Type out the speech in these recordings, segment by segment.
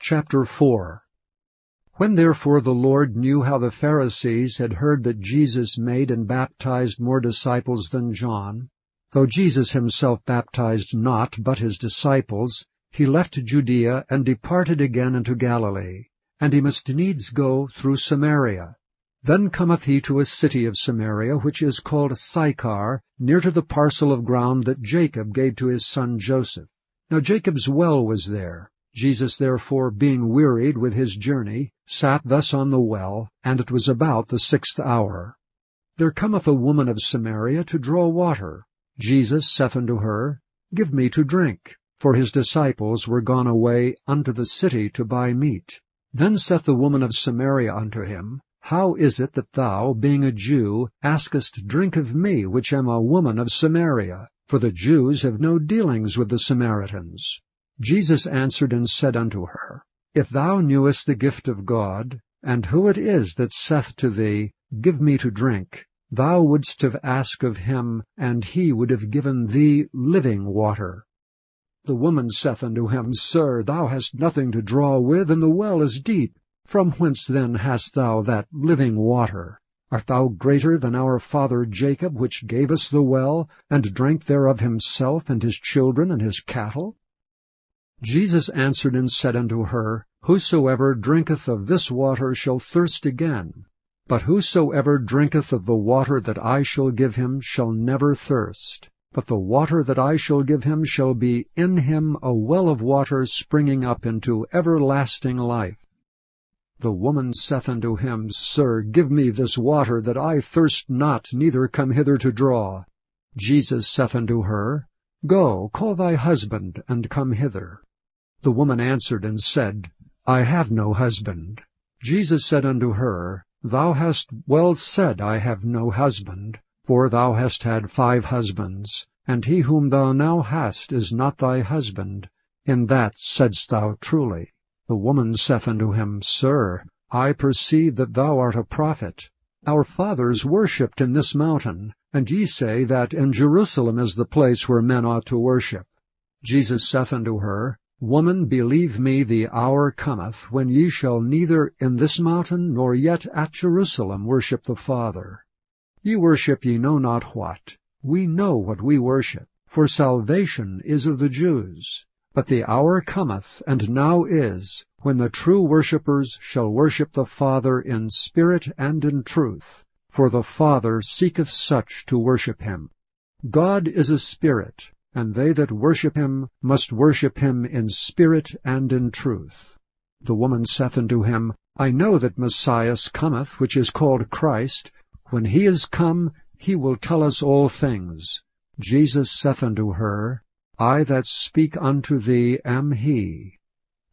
Chapter 4. When therefore the Lord knew how the Pharisees had heard that Jesus made and baptized more disciples than John, though Jesus himself baptized not but his disciples, he left Judea and departed again into Galilee, and he must needs go through Samaria. Then cometh he to a city of Samaria, which is called Sychar, near to the parcel of ground that Jacob gave to his son Joseph. Now Jacob's well was there. Jesus therefore, being wearied with his journey, sat thus on the well, and it was about the 6th hour. There cometh a woman of Samaria to draw water. Jesus saith unto her, Give me to drink. For his disciples were gone away unto the city to buy meat. Then saith the woman of Samaria unto him, How is it that thou, being a Jew, askest drink of me, which am a woman of Samaria? For the Jews have no dealings with the Samaritans. Jesus answered and said unto her, If thou knewest the gift of God, and who it is that saith to thee, Give me to drink, thou wouldst have asked of him, and he would have given thee living water. The woman saith unto him, Sir, thou hast nothing to draw with, and the well is deep. From whence then hast thou that living water? Art thou greater than our father Jacob, which gave us the well, and drank thereof himself, and his children, and his cattle? Jesus answered and said unto her, Whosoever drinketh of this water shall thirst again. But whosoever drinketh of the water that I shall give him shall never thirst. But the water that I shall give him shall be in him a well of water springing up into everlasting life. The woman saith unto him, Sir, give me this water, that I thirst not, neither come hither to draw. Jesus saith unto her, Go, call thy husband, and come hither. The woman answered and said, I have no husband. Jesus said unto her, Thou hast well said, I have no husband, for thou hast had 5 husbands, and he whom thou now hast is not thy husband. In that saidst thou truly. The woman saith unto him, Sir, I perceive that thou art a prophet. Our fathers worshipped in this mountain, and ye say that in Jerusalem is the place where men ought to worship. Jesus saith unto her, Woman, believe me, the hour cometh, when ye shall neither in this mountain nor yet at Jerusalem worship the Father. Ye worship ye know not what. We know what we worship, for salvation is of the Jews. But the hour cometh, and now is, when the true worshippers shall worship the Father in spirit and in truth, for the Father seeketh such to worship him. God is a spirit, and they that worship him must worship him in spirit and in truth. The woman saith unto him, I know that Messiah cometh, which is called Christ. When he is come, he will tell us all things. Jesus saith unto her, I that speak unto thee am he.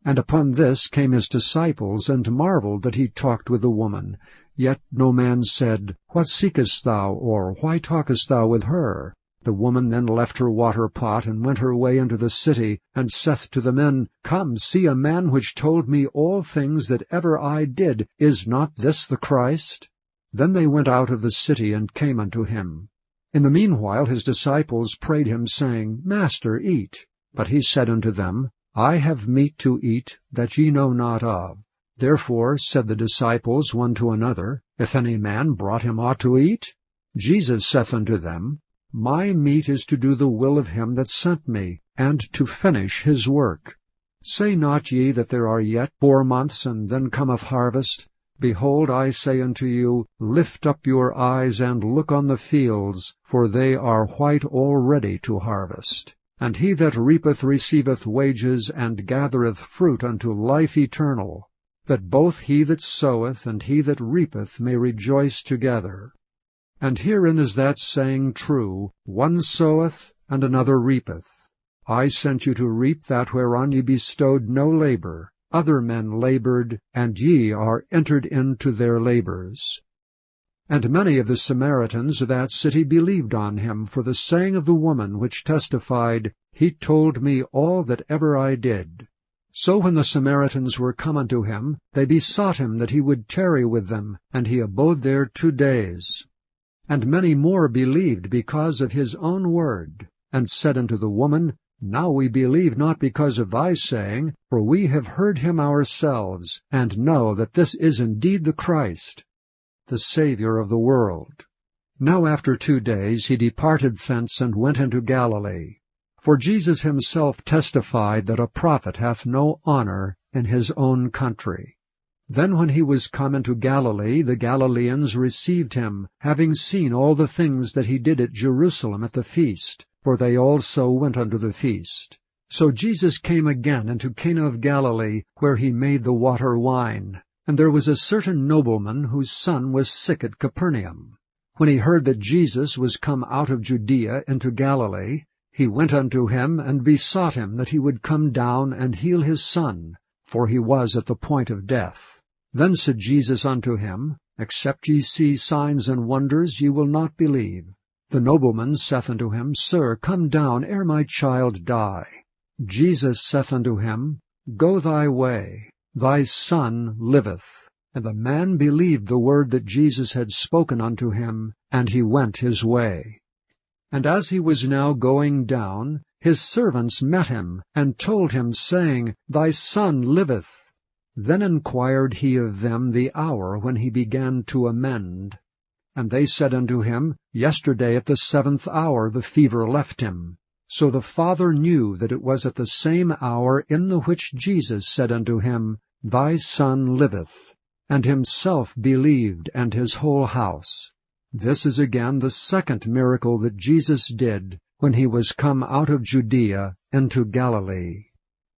And upon this came his disciples, and marveled that he talked with the woman. Yet no man said, What seekest thou? Or why talkest thou with her? The woman then left her water pot, and went her way into the city, and saith to the men, Come, see a man which told me all things that ever I did. Is not this the Christ? Then they went out of the city, and came unto him. In the meanwhile his disciples prayed him, saying, Master, eat. But he said unto them, I have meat to eat that ye know not of. Therefore said the disciples one to another, If any man brought him aught to eat? Jesus saith unto them, My meat is to do the will of him that sent me, and to finish his work. Say not ye that there are yet 4 months, and then cometh harvest? Behold, I say unto you, Lift up your eyes, and look on the fields, for they are white already to harvest. And he that reapeth receiveth wages, and gathereth fruit unto life eternal, that both he that soweth and he that reapeth may rejoice together. And herein is that saying true, One soweth, and another reapeth. I sent you to reap that whereon ye bestowed no labor. Other men labored, and ye are entered into their labors. And many of the Samaritans of that city believed on him for the saying of the woman, which testified, He told me all that ever I did. So when the Samaritans were come unto him, they besought him that he would tarry with them, and he abode there 2 days. And many more believed because of his own word, and said unto the woman, Now we believe not because of thy saying, for we have heard him ourselves, and know that this is indeed the Christ, the Saviour of the world. Now after 2 days he departed thence and went into Galilee. For Jesus himself testified that a prophet hath no honor in his own country. Then when he was come into Galilee, the Galileans received him, having seen all the things that he did at Jerusalem at the feast, for they also went unto the feast. So Jesus came again into Cana of Galilee, where he made the water wine. And there was a certain nobleman whose son was sick at Capernaum. When he heard that Jesus was come out of Judea into Galilee, he went unto him, and besought him that he would come down and heal his son, for he was at the point of death. Then said Jesus unto him, Except ye see signs and wonders, ye will not believe. The nobleman saith unto him, Sir, come down ere my child die. Jesus saith unto him, Go thy way, thy son liveth. And the man believed the word that Jesus had spoken unto him, and he went his way. And as he was now going down, his servants met him, and told him, saying, Thy son liveth. Then inquired he of them the hour when he began to amend. And they said unto him, Yesterday at the 7th hour the fever left him. So the father knew that it was at the same hour in the which Jesus said unto him, Thy son liveth. And himself believed, and his whole house. This is again the second miracle that Jesus did, when he was come out of Judea into Galilee.